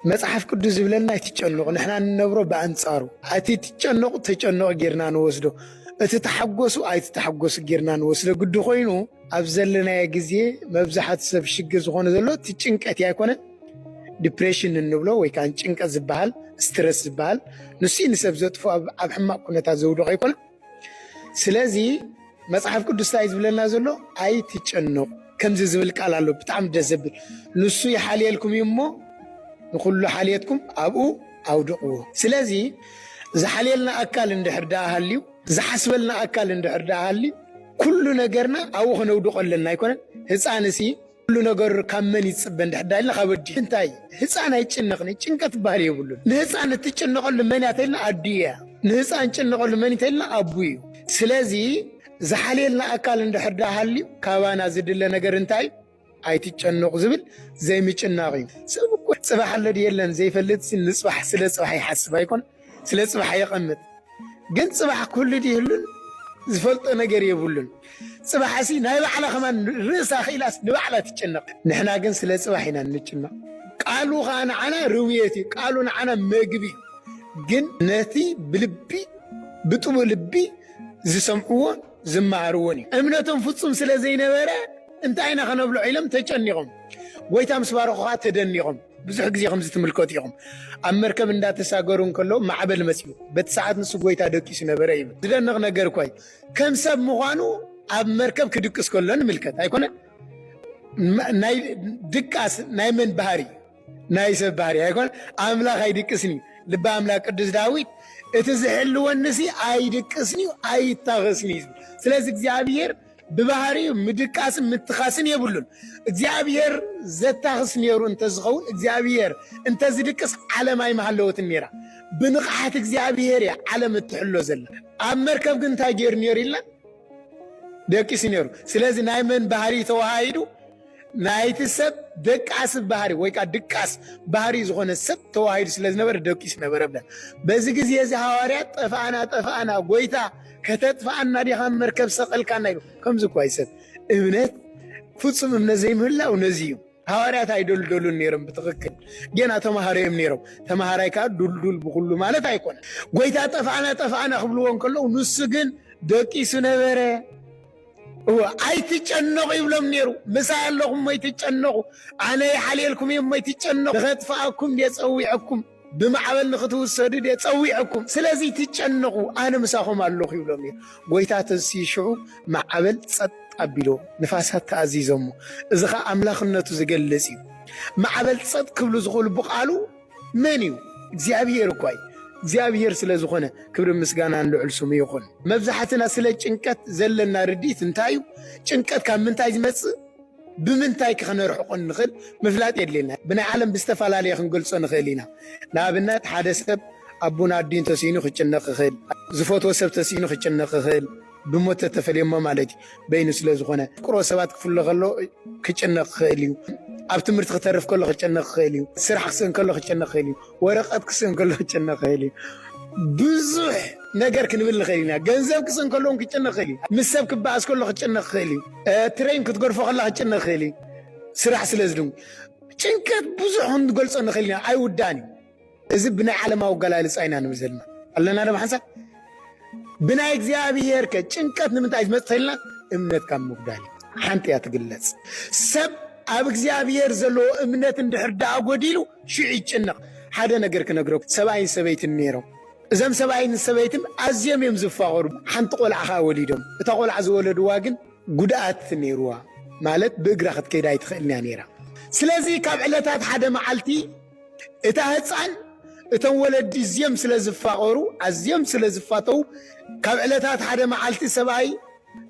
መጽሐፍ ቅዱስ ዝብለና ይትጨነቁ ንሕና ንነብሮ በአንጻሩ እቲ ትጨነቁ ተጨነቁ ጌርና ንወስዶ እቲ ተሐጎሱ ኣይትተሐጎሱ ጌርና ንወስዶ ግዲ ኮይኑ ኣብ ዘለናየ ግዜ መብዛሕትኡ ሰብ ሽግር ዝኾነ ዘሎ እቲ ጭንቀት ኣይኮነ ዲፕሬሽን እንብሎ ወይ ከዓ ጭንቀት ዝበሃል ስትረስ ዝበሃል ንሱ ንሰብ ዘጥፎ ኣብ ሕማቅ ኩነታት ዘውድቕ ኣይኮነ ስለዚ መጽሐፍ ቅዱስ ታይ ዝብለና ዘሎ ኣይትጨነቁ ከምዚ ዝብል ቃል ኣሎ ብጣዕሚ ደስ ዘብል ንሱ ይሓልየልኩም እዩ እሞ ንኩሉ ሓልየትኩም ኣብኡ ኣውድቕዎ ስለዚ ዝሓልየልና ኣካል እንድሕር ዳኣ ሃልዩ ዝሓስበልና ኣካል እንድሕር ዳኣ ሃልዩ ኩሉ ነገርና ኣብኡ ክነውድቆ ኣለና ኣይኮነን ህፃንሲ ኩሉ ነገር ካብ መን ይፅበ እንድሕር ዳኣ ኢልና ካብ ወዲ እንታይ ህፃን ኣይጭነቕኒ ጭንቀት ባህል የብሉን ንህፃን እትጭነቐሉ መን እያ ተኢልና ኣዱ እያ ንህፃን ጭነቐሉ መን ተኢልና ኣቡ እዩ ስለዚ ዝሓልየልና ኣካል እንድሕር ዳኣ ሃልዩ ካባና ዝድለ ነገር እንታይ ኣይትጨነቁ ዝብል ዘይምጭናቕ እዩ ሰብ እኮ ፅባሕ ኣሎ ድየለን ዘይፈልጥ ንፅባሕ ስለ ፅባሕ ይሓስብ ኣይኮን ስለ ፅባሕ ይቐምጥ ግን ፅባሕ ኩሉ ድይህሉን ዝፈልጦ ነገር የብሉን ፅባሕሲ ናይ ባዕላ ኸማን ርእሳ ኽኢላስ ንባዕላ ትጨነቕ ንሕና ግን ስለ ፅባሕ ኢና ንጭነቕ ቃሉ ኸዓ ንዓና ርውየት እዩ ቃሉ ንዓና መግቢ ግን ነቲ ብልቢ ብጥቡ ልቢ ዝሰምዕዎን ዝመሃርዎን እዩ እምነቶም ፍጹም ስለ ዘይነበረ እንታይ ኢና ኸነብሎ ኢሎም ተጨኒቖም ጎይታ ምስ ባረኹኻ ተደኒቖም ብዙሕ ግዜ ከምዚ ትምልከቱ ኢኹም ኣብ መርከብ እንዳተሳገሩ እንከሎ ማዕበል መፅኡ በቲ ሰዓት ንሱ ጎይታ ደቂሱ ነበረ ይብል ዝደንቕ ነገር እኳ እዩ ከም ሰብ ምዃኑ ኣብ መርከብ ክድቅስ ከሎ ንምልከት ኣይኮነን ናይ ድቃስ ናይ መን ባህሪ ናይ ሰብ ባህሪ ኣይኮነን ኣምላኽ ኣይድቅስኒ ልበ ኣምላክ ቅዱስ ዳዊት እቲ ዝሕልወንሲ ኣይድቅስኒ ኣይታኸስኒ ስለዚ እግዚኣብሔር ببهاري مدكاس متخاسن يبلون እግዚአብሔር ዘታኽስ ነሩ እንተዝኸውን እግዚአብሔር እንተዝድቅስ ዓለም ኣይ መሃለወት ነራ ብንቕሓት እግዚአብሔር ዓለም ትሕሎ ዘላ ኣብ መርከብ ግን ታጌር ነሩ ኢልና ደቂስ ነሩ ስለዚ ናይ መን ባህሪ ተዋሃይዱ ናይቲ ሰብ ደቃስ ባህሪ ወይ ካ ድቃስ ባህሪ ዝኾነ ሰብ ተዋሃይዱ ስለዝነበረ ደቂስ ነበረ ብለን በዚ ግዜ እዚ ሐዋርያት ጠፋአና ጎይታ ከተጥፋአና ዲኻ መርከብ ሰቀልካና ይሉ ከምዚ እኮ አይሰብ እምነት ፍጹም እምነት ዘይምህላው ነዚዩ ሐዋርያት አይደልደሉን ነይሮም በትክክል ገና ተማሃሪም ነይሮም ተማሃራይ ካ ዱልዱል ብኩሉ ማለት አይኮነ ጎይታ ጠፋአና ክብልዎን ከሎ ንሱ ግን ደቂሱ ነበረ ኣይትጨነቁ ይብሎም ነይሩ ምሳ ኣለኹም ኣይትጨነቁ ኣነ ይሓልየልኩም እዮም ኣይትጨነቁ ንኸጥፋአኩም የፀዊዐኩም بمعبل نختوسد يتصويعكم سلازي تتጨነቁ أنا مساهم الله يبلون ጎይታ ተሲሽዑ معبل ጸጥ አቢሎ ንፋሳት ተአዚዞም እዝኻ አምላኽነቱ ዝገልጽ معبل ጸጥ ክብሉ ዝኽሉ በቃሉ መን እዩ እግዚአብሔር እኮ እግዚአብሔር ስለዝኾነ ክብር ምስጋና ልዑል ስሙ ይኹን መብዛሕትና ስለ ጭንቀት ዘለና ርዲት እንታዩ ጭንቀት ካብ ምንታይ ዝመጽእ بمنتاي كخنرحق النخل مفلات يدلنا بنا عالم بستفعلالي خنقلص نخلينا نابنات حادثة أبونا الدين تسينو خجنق خيل زفوتو سب تسينو خجنق خيل بموت تفلي ما مالتي بين سلازخونه قرو سبات كفل غلو خجنق خيليو اب تمرت خترف كله خجنق خيليو سرح خسن كله خجنق خيليو ورقات كسن كله خجنق خيليو بزح ነገር ክንብል ኸይና ገንዘብ ክስን ከሎም ክጨነቕ ኸይሊ ምሰብ ክባስ ከሎ ክጨነቕ ኸይሊ ትሬን ክትገርፎ ከላ ክጨነቕ ኸይሊ ስራሕ ስለዝድም ጭንቀት ብዙሕ እንገልጾ ንኸይልና ኣይውዳኒ እዚ ብናይ ዓለማዊ ገላልጽ አይና ንብዘልና ኣለና ደም ሓንሳብ ብናይ እግዚአብሔር ከጭንቀት ንምንታይ ዝመጽተልና እምነት ካብ ምጉዳል ሓንቲ ያ ትግለጽ ሰብ ኣብ እግዚአብሔር ዘሎ እምነት እንድሕር ዳኣ ጎዲሉ ሽዕ ይጭነቕ ሓደ ነገር ክነግረኩ ሰብኣይን ሰበይትን ነይሮም እዘም ሰብኣይን ሰበይትን ኣዝዮም እዮም ዝፋቐሩ ሓንቲ ቆልዓኻ ወሊዶም እታ ቆልዓ ዝወለድዋ ግን ጉድኣት ነይሩዋ ማለት ብእግራ ክትከይዳ ኣይትኽእልና ነይራ ስለዚ ካብ ዕለታት ሓደ መዓልቲ እታ ህፃን እቶም ወለዲ እዝዮም ስለ ዝፋቐሩ ኣዝዮም ስለ ዝፋተው ካብ ዕለታት ሓደ መዓልቲ ሰብኣይ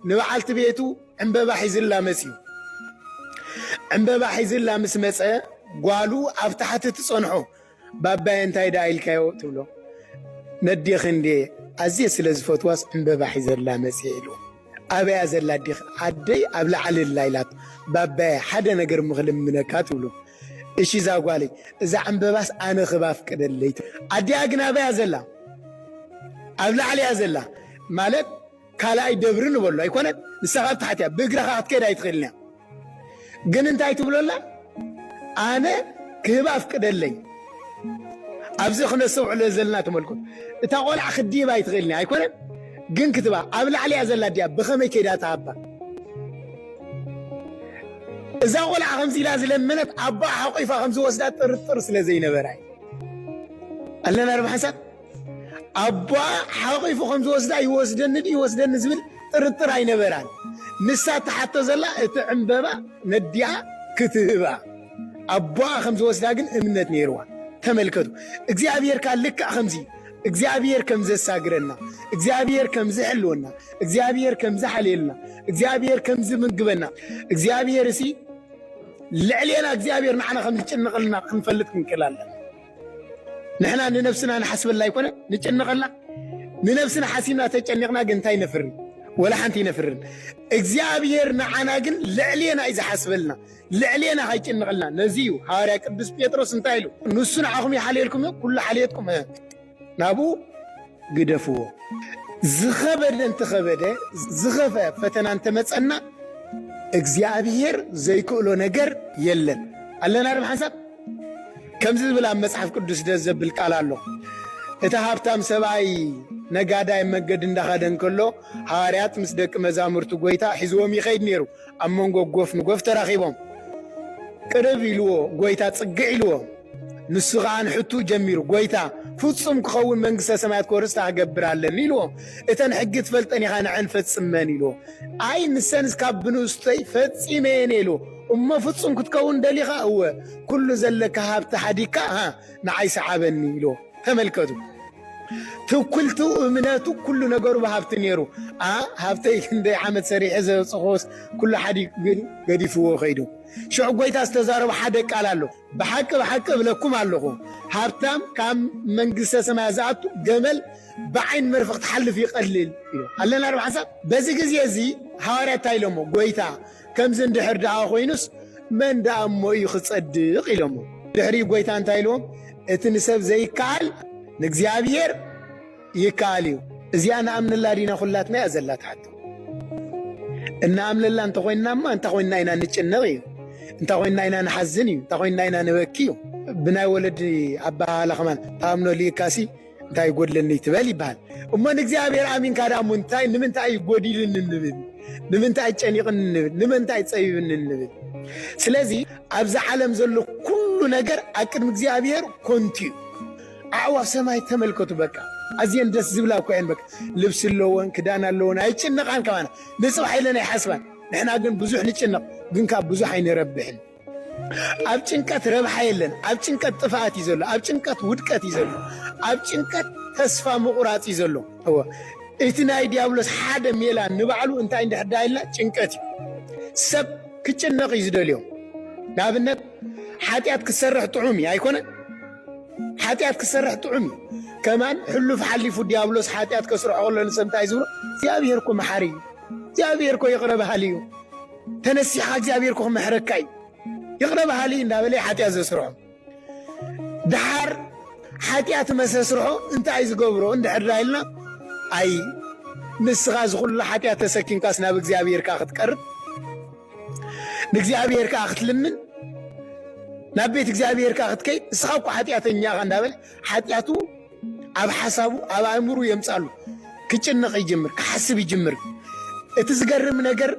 ንበዓልቲ ቤቱ ዕምበባ ሒዝላ መፅዩ ዕምበባ ሒዝላ ምስ መፀ ጓሉ ኣብ ታሕቲ ትፀንሖ ባባይ እንታይ ዳ ኢልካዮ ትብሎ نديخ اندي عزيز سلازفوت واس انبباحي زلا مسيلو أبي أزلا ديخ عدي أبلع على الليلات بابا حدا نقر مغلم منكات ولو إشي زاقوالي إذا انبباس أنا خباف كده الليت عدي أقنا أبي أزلا أبلع علي أزلا مالك كالا يدبرن والله يكونت نستغلت حتى بقرا خاط كده يتخلنا قن انت يتبلو الله أنا خباف كده الليت أبزخ نسوع لزلنا تملكون تقول أخدي ما يتغلني أيكون جن كتبا أبلع علي أزل دياب بخمي كده تعبا إذا أقول خمسي لازم منت أبا حقيفة خمس وسدات ترس لزين براي ألنا رب حسن أبا حقيفة خمس وسدات يوسدن زبل ترتر عين براي نسات حتى زلا تعمبا نديا كتبا أبا خمس وسدات إمنت نيروان تملكتو እግዚአብሔር ካልክ አخمዚ እግዚአብሔር ከምዘ ሳግረና እግዚአብሔር ከምዘ ሕልውና እግዚአብሔር ከምዘ ሓሌልና እግዚአብሔር ከምዘ ምግበና እግዚአብሔር እሲ ልዕሌና እግዚአብሔር ንዓና ከምዘ ጭንቅልና ክንፈልጥ ክንከላለን ንሕና ንነፍስና ንሓስበላ ይኮነ ንጭንቅልና ንነፍስና ሓሲብና ተጨኒቅና ግን እንታይ ነፍሪ ولا حنتي نفرن እግዚአብሔር ንዓና ግን ልዕሌና እዩ ዝሓስበልና ልዕሌና ሃይጭንቅልና ነዚዩ ሐዋርያ ቅዱስ ጴጥሮስ እንታይ ኢሉ ንሱን ዓኹም ይሓልየልኩም ኩሉ ሓልየትኩም ናቡ ግደፍዎ ዝኸበደ እንትኸበደ ዝኸፈ ፈተና እንተመፀና እግዚአብሔር ዘይክእሎ ነገር የለን ኣለና ርብ ሓንሳብ ከምዚ ዝብል ኣብ መጽሓፍ ቅዱስ ደስ ዘብል ቃል ኣሎ እታ ሃብታም ሰብኣይ ነጋዳይ መንገድ እንዳኸደን ከሎ ሐዋርያት ምስ ደቂ መዛሙርቱ ጎይታ ሒዝዎም ይኸይድ ነይሩ ኣብ መንጎ ጎፍ ተራኺቦም ቅርብ ኢልዎ ጎይታ ጽግዕ ኢልዎ ንሱ ከዓ ንሕቱ ጀሚሩ ጎይታ ፍጹም ክኸውን መንግሥተ ሰማያት ክወርስ ታገብራለን ኢልዎ እተን ሕጊ ትፈልጠን ኢኻ ንዕን ፈጽመን ኢልዎ ኣይ ንሰንስ ካብ ብንኡስተይ ፈጺመየን ኢልዎ እሞ ፍጹም ክትከውን ደሊኻ እወ ኩሉ ዘለካ ሃብቲ ሓዲካ ንዓይ ሰዓበኒ ኢልዎ ተመልከቱ ትኩልቱ እምነቱ ኩሉ ነገሩ በሃብቲ ነይሩ ሃብተይ ክንደይ ዓመት ሰሪሐ ዘብፅኾስ ኩሉ ሓዲግ ግን ገዲፍዎ ኸይዱ ሽዑ ጎይታ ዝተዛረቡ ሓደ ቃል ኣሎ ብሓቂ እብለኩም ኣለኹ ሃብታም ካብ መንግሥተ ሰማያት ዝኣቱ ገመል ብዓይን መርፍቕ ትሓልፍ ይቐልል እዩ ኣለና ርብ ሓሳብ በዚ ግዜ እዚ ሐዋርያት እንታይ ኢሎሞ ጎይታ ከምዚ እንድሕር ደኣ ኮይኑስ መን ደኣ እሞ እዩ ክጸድቕ ኢሎሞ ድሕሪ ጎይታ እንታይ ኢልዎም እቲ ንሰብ ዘይከኣል ንእግዚአብሔር ይከኣል እዩ እዚኣ ንኣምንላ ዲና ኩላትና እያ ዘላ ትሓቶ እናኣምንላ እንተ ኮይንናማ እንታ ኮይንና ኢና ንጭነቕ እዩ እንታ ኮይንና ኢና ንሓዝን እዩ እንታ ኮይንና ኢና ንበኪ እዩ ብናይ ወለዲ ኣባሃላ ኸማን ታኣምኖ ልኢካሲ እንታይ ጎድለኒ ትበል ይበሃል እሞ ንእግዚአብሔር ኣሚንካ ዳእሞ እንታይ ንምንታይ ጎዲልን እንብል ንምንታይ ጨኒቕን እንብል ንምንታይ ፀቢብን እንብል ስለዚ ኣብዚ ዓለም ዘሎ ኩሉ ነገር ኣብ ቅድሚ እግዚአብሔር ኮንቲ እዩ أعوى سماي تملكته بكا أزين دس زبلا كوين بكا لبس اللون كدان اللون هيتشنق عن كمان نصبح لنا يحسبان نحن قن بزوح نتشنق قن كاب بزوح ينربحن أبتشنكات ربح يلن أبتشنكات طفات يزلو أبتشنكات ودكات يزلو أبتشنكات تسفى مقرات يزلو هو إتناي ديابلوس حدا ميلان نبعلو انت عند حدا إلا تشنكاتي سب كتشنق يزدو اليوم نابنت حاتيات كسرح طعومي هايكونا حاتيات كسرح طعمي كمان حلف حلفوا ديابلوس حاتيات كسرح أولا نسمتها يزورو زيابيركو محاري زيابيركو يقرب هاليو تنسيحا زيابيركو محركاي يقرب هالي نابلي حاتيات زسرحو دحار حاتيات مسسرحو انت عايز قبرو انت حرايلنا اي نسغاز كل حاتيات تسكين كاسنا بك زيابيركا اخت كرب بك زيابيركا اخت لمن نبيت እግዚአብሔር ካኽትከይ እስኻው ሓጢያተኛ ጋንዳበል ሓጢያቱ ኣብ ሓሳቡ ኣብ አእምሮ የምጻሉ ክጭነቕ ይጀምር ክሓስብ ይጀምር እቲ ዝገርም ነገር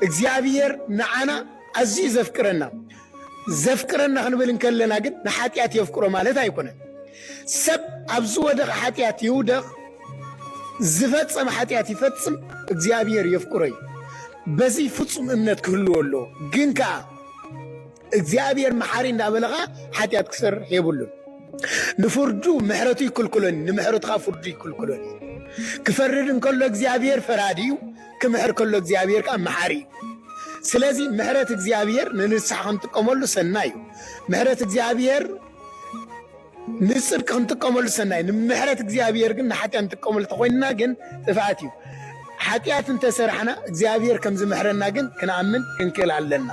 እግዚአብሔር ንዓና ኣዝዩ ዘፍቅረና ክንብል እንከለና ግን ንሓጢያት የፍቅሮ ማለት ኣይኮነን ሰብ ኣብ ዝወደቕ ሓጢያት ይውደቕ ዝፈጸመ ሓጢያት ይፈጽም እግዚአብሔር የፍቅሮ በዚ ፍጹም እምነት ክህልዎ ኣለዎ ግን ከዓ እግዚአብሔር መሐሪ እንዳበለኻ ሓጢያት ክስር የብሉን ንፍርዱ ምሕረቱ ይክልክሎን ንምሕረቱኻ ፍርዱ ይክልክሎን ክፈርድ እንከሎ እግዚአብሔር ፈራዲ እዩ ክምሕር ከሎ እግዚአብሔር ከዓ መሐሪ ስለዚ ምሕረት እግዚአብሔር ንንስሐ ክንጥቀመሉ ሰናይ እዩ ምሕረት እግዚአብሔር ንጽድቅ ክንጥቀመሉ ሰናይ ንምሕረት እግዚአብሔር ግን ንሓጢያት ክንጥቀመሉ ተኮይንና ግን ጥፋት እዩ ሓጢያት እንተሰርሕና እግዚአብሔር ከም ዝምሕረና ግን ክንኣምን ክንክእል ኣለና